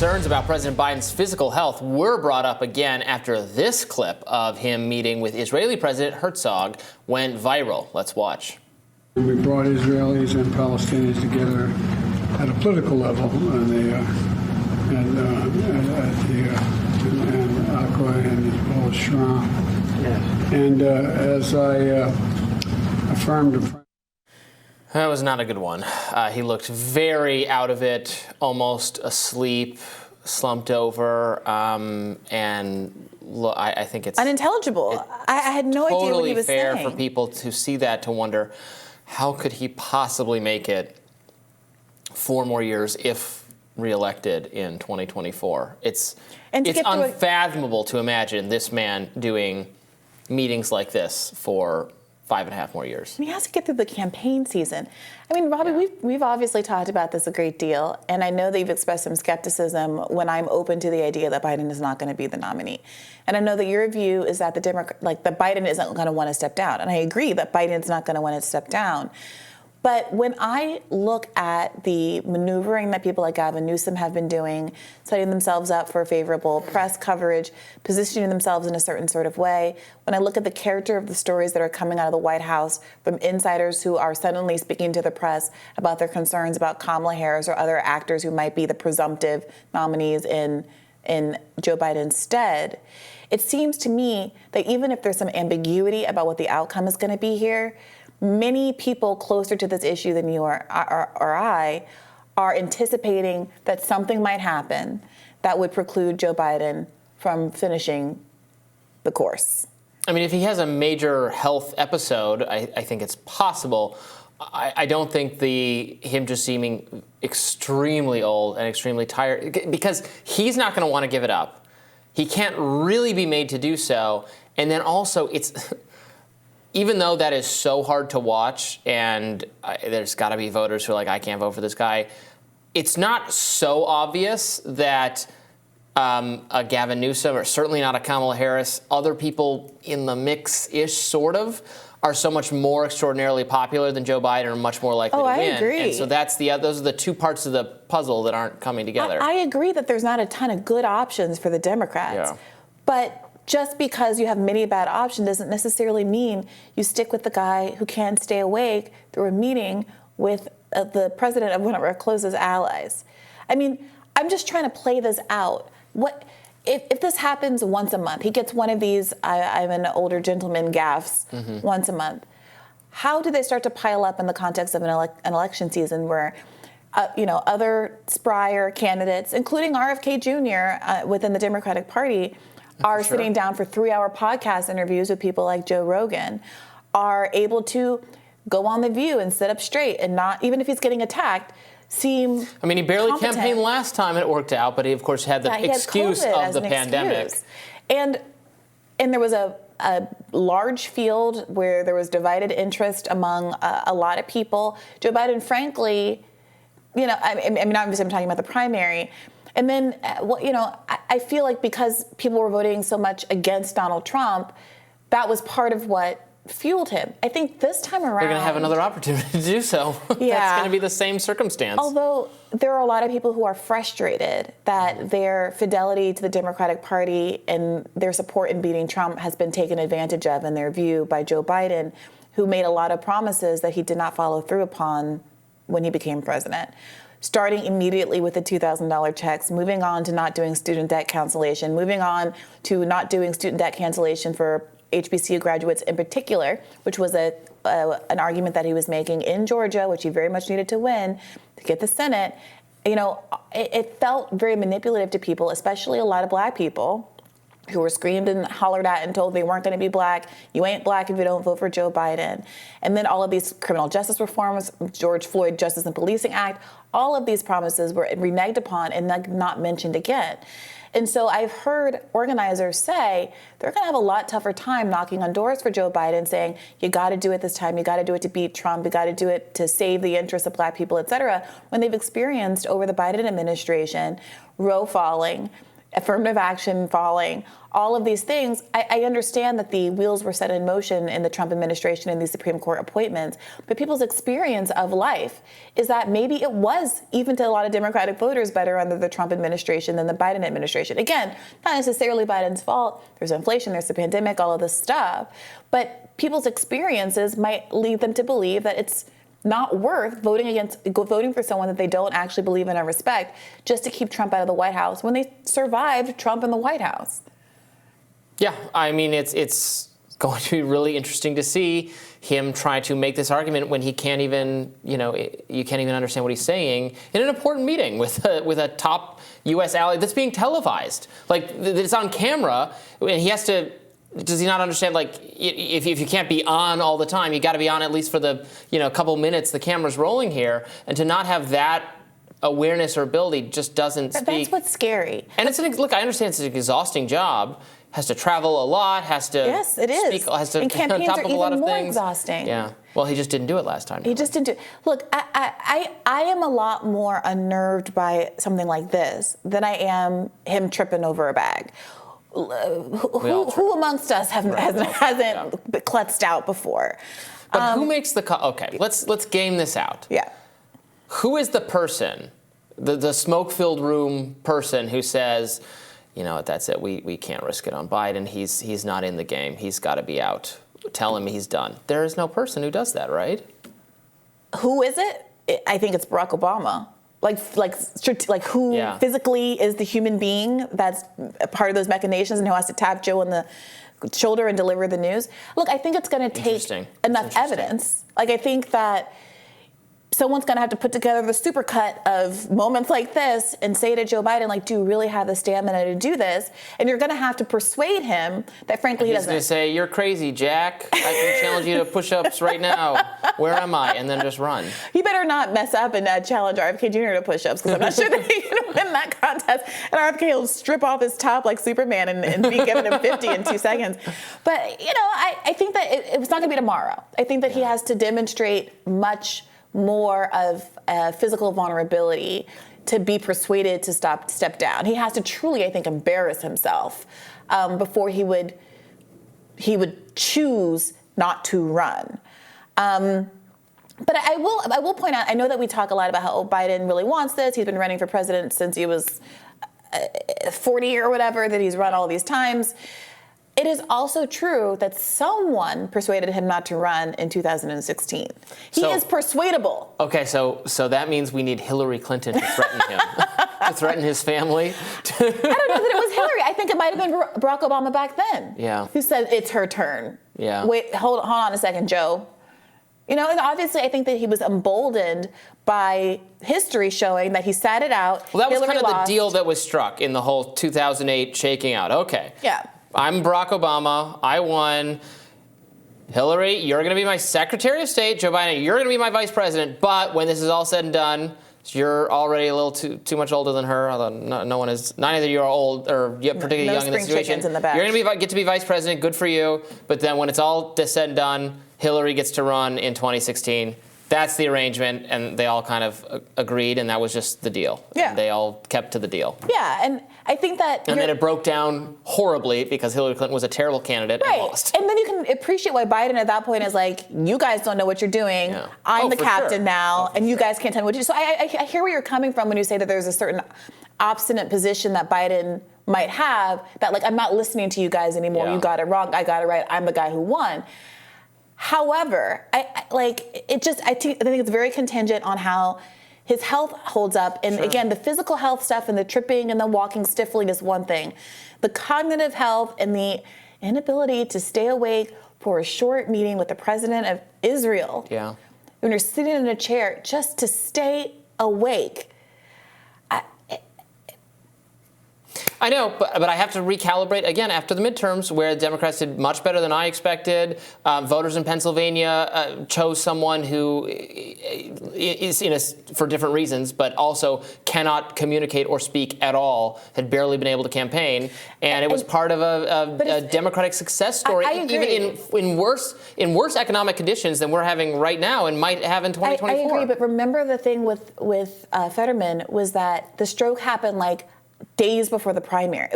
Concerns about President Biden's physical health were brought up again after this clip of him meeting with Israeli President Herzog went viral. Let's watch. We brought Israelis and Palestinians together at a political level and Akwa and as well as Shram. Yes. And as I affirmed. That was not a good one. He looked very out of it, almost asleep, slumped over, and I think it's unintelligible. I had no idea what he was saying. Totally fair for people to see that, to wonder, how could he possibly make it 4 more years if reelected in 2024? It's unfathomable to imagine this man doing meetings like this for 5.5 more years. He has to get through the campaign season. I mean, Robby, we've obviously talked about this a great deal, and I know that you've expressed some skepticism when I'm open to the idea that Biden is not going to be the nominee. And I know that your view is that that Biden isn't going to want to step down, and I agree that Biden's not going to want to step down. But when I look at the maneuvering that people like Gavin Newsom have been doing, setting themselves up for favorable press coverage, positioning themselves in a certain sort of way, when I look at the character of the stories that are coming out of the White House from insiders who are suddenly speaking to the press about their concerns about Kamala Harris or other actors who might be the presumptive nominees in Joe Biden's stead, it seems to me that even if there's some ambiguity about what the outcome is going to be here, many people closer to this issue than you or I are anticipating that something might happen that would preclude Joe Biden from finishing the course. I mean, if he has a major health episode, I think it's possible. I don't think him just seeming extremely old and extremely tired, because he's not going to want to give it up. He can't really be made to do so. And then also, it's even though that is so hard to watch, and there's got to be voters who are like, I can't vote for this guy, it's not so obvious that a Gavin Newsom, or certainly not a Kamala Harris, other people in the mix-ish, sort of, are so much more extraordinarily popular than Joe Biden, are much more likely to win. I agree. And so those are the two parts of the puzzle that aren't coming together. I agree that there's not a ton of good options for the Democrats. Yeah. But just because you have many bad options doesn't necessarily mean you stick with the guy who can stay awake through a meeting with the president of one of our closest allies. I mean, I'm just trying to play this out. What if this happens once a month? He gets one of these, I'm an older gentleman gaffes once a month. How do they start to pile up in the context of an election season where other sprier candidates, including RFK Jr. Within the Democratic Party, are sitting down for 3-hour podcast interviews with people like Joe Rogan, are able to go on The View and sit up straight and not, even if he's getting attacked, seem I mean, he barely competent. campaigned last time and it worked out, but he, of course, had the excuse of the pandemic. Excuse. And there was a large field where there was divided interest among a lot of people. Joe Biden, frankly, I mean, obviously I'm talking about the primary. And then, I feel like because people were voting so much against Donald Trump, that was part of what fueled him. I think this time around, they're going to have another opportunity to do so. Yeah. That's going to be the same circumstance. Although there are a lot of people who are frustrated that their fidelity to the Democratic Party and their support in beating Trump has been taken advantage of, in their view, by Joe Biden, who made a lot of promises that he did not follow through upon when he became president. Starting immediately with the $2,000 checks, moving on to not doing student debt cancellation, moving on to not doing student debt cancellation for HBCU graduates in particular, which was an argument that he was making in Georgia, which he very much needed to win to get the Senate. It felt very manipulative to people, especially a lot of black people who were screamed and hollered at and told they weren't going to be black. You ain't black if you don't vote for Joe Biden. And then all of these criminal justice reforms, George Floyd Justice and Policing Act, all of these promises were reneged upon and not mentioned again. And so I've heard organizers say they're going to have a lot tougher time knocking on doors for Joe Biden, saying, you got to do it this time. You got to do it to beat Trump. You got to do it to save the interests of black people, et cetera, when they've experienced over the Biden administration Roe falling, affirmative action falling, all of these things. I understand that the wheels were set in motion in the Trump administration and these Supreme Court appointments, but people's experience of life is that maybe it was, even to a lot of Democratic voters, better under the Trump administration than the Biden administration. Again, not necessarily Biden's fault. There's inflation, there's the pandemic, all of this stuff, but people's experiences might lead them to believe that it's not worth voting for someone that they don't actually believe in or respect just to keep Trump out of the White House when they survived Trump in the White House. Yeah, I mean, it's going to be really interesting to see him try to make this argument when he can't even, you can't even understand what he's saying in an important meeting with a top U.S. ally that's being televised. Like, it's on camera, and he has to. Does he not understand, like, if you can't be on all the time, you got to be on at least for the, couple minutes the camera's rolling here, and to not have that awareness or ability just doesn't speak. That's what's scary. And look, I understand it's an exhausting job. Has to travel a lot. Has to. Yes, it is. Speak, has to and campaigns on top are of a lot even of more things. Exhausting. Yeah. Well, he just didn't do it last time. He just didn't do it. Look, I am a lot more unnerved by something like this than I am him tripping over a bag. Who amongst us hasn't klutzed out before? But who makes the call? Okay, let's game this out. Yeah. Who is the person, the smoke-filled room person who says, that's it. We can't risk it on Biden. He's not in the game. He's got to be out. Tell him he's done. There is no person who does that, right? Who is it? I think it's Barack Obama. Like who physically is the human being that's a part of those machinations and who has to tap Joe on the shoulder and deliver the news? Look, I think it's going to take enough evidence. Like, I think that someone's going to have to put together the supercut of moments like this and say to Joe Biden, like, do you really have the stamina to do this? And you're going to have to persuade him that, frankly, he doesn't. He's going to say, you're crazy, Jack. I can challenge you to push-ups right now. Where am I? And then just run. He better not mess up and challenge RFK Jr. to push-ups, because I'm not sure that he's going to win that contest. And RFK will strip off his top like Superman and be giving him 50 in 2 seconds. But, I think that it's not going to be tomorrow. I think that he has to demonstrate much more of physical vulnerability to be persuaded to step down. He has to truly, I think, embarrass himself before he would choose not to run. But I will point out, I know that we talk a lot about how Biden really wants this. He's been running for president since he was 40 or whatever, that he's run all these times. It is also true that someone persuaded him not to run in 2016. He is persuadable. Okay, so that means we need Hillary Clinton to threaten him, to threaten his family. I don't know that it was Hillary. I think it might have been Barack Obama back then. Yeah. Who said it's her turn. Yeah. Wait, hold on a second, Joe. And obviously I think that he was emboldened by history showing that he sat it out. Well, that was Hillary kind of lost. the deal that was struck in the whole 2008 shaking out. Okay. Yeah. I'm Barack Obama. I won. Hillary, you're going to be my Secretary of State. Joe Biden, you're going to be my Vice President. But when this is all said and done, you're already a little too much older than her. Although no one is. Neither of you are old or particularly young in this situation. In the back. You're going to get to be Vice President. Good for you. But then when it's all said and done, Hillary gets to run in 2016. That's the arrangement, and they all kind of agreed, and that was just the deal. Yeah. And they all kept to the deal. Yeah, and I think that... And then it broke down horribly because Hillary Clinton was a terrible candidate and lost. And then you can appreciate why Biden at that point is like, you guys don't know what you're doing. Yeah. I'm the captain sure. now, and you guys can't tell me what to do. So I hear where you're coming from when you say that there's a certain obstinate position that Biden might have, that, like, I'm not listening to you guys anymore. Yeah. You got it wrong. I got it right. I'm the guy who won. However, I think it's very contingent on how his health holds up. And again, the physical health stuff and the tripping and the walking stiffly is one thing. The cognitive health and the inability to stay awake for a short meeting with the president of Israel. Yeah. When you're sitting in a chair, just to stay awake. I know, but I have to recalibrate again after the midterms, where the Democrats did much better than I expected. Voters in Pennsylvania chose someone who is for different reasons, but also cannot communicate or speak at all. Had barely been able to campaign, and it was part of a Democratic success story, I agree. even in worse economic conditions than we're having right now and might have in 2024. I agree, but remember the thing with Fetterman was that the stroke happened like days before the primary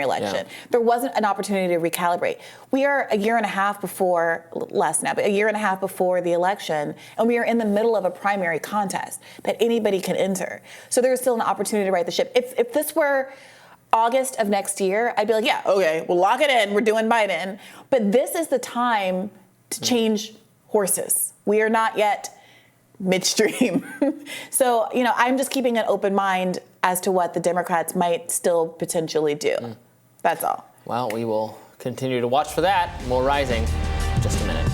election. Yeah. There wasn't an opportunity to recalibrate. We are a year and a half before, less now, but a year and a half before the election, and we are in the middle of a primary contest that anybody can enter. So there's still an opportunity to right the ship. If this were August of next year, I'd be like, yeah, okay, we'll lock it in. We're doing Biden. But this is the time to change horses. We are not yet midstream. So, I'm just keeping an open mind as to what the Democrats might still potentially do. That's all. Well, we will continue to watch for that. More Rising in just a minute.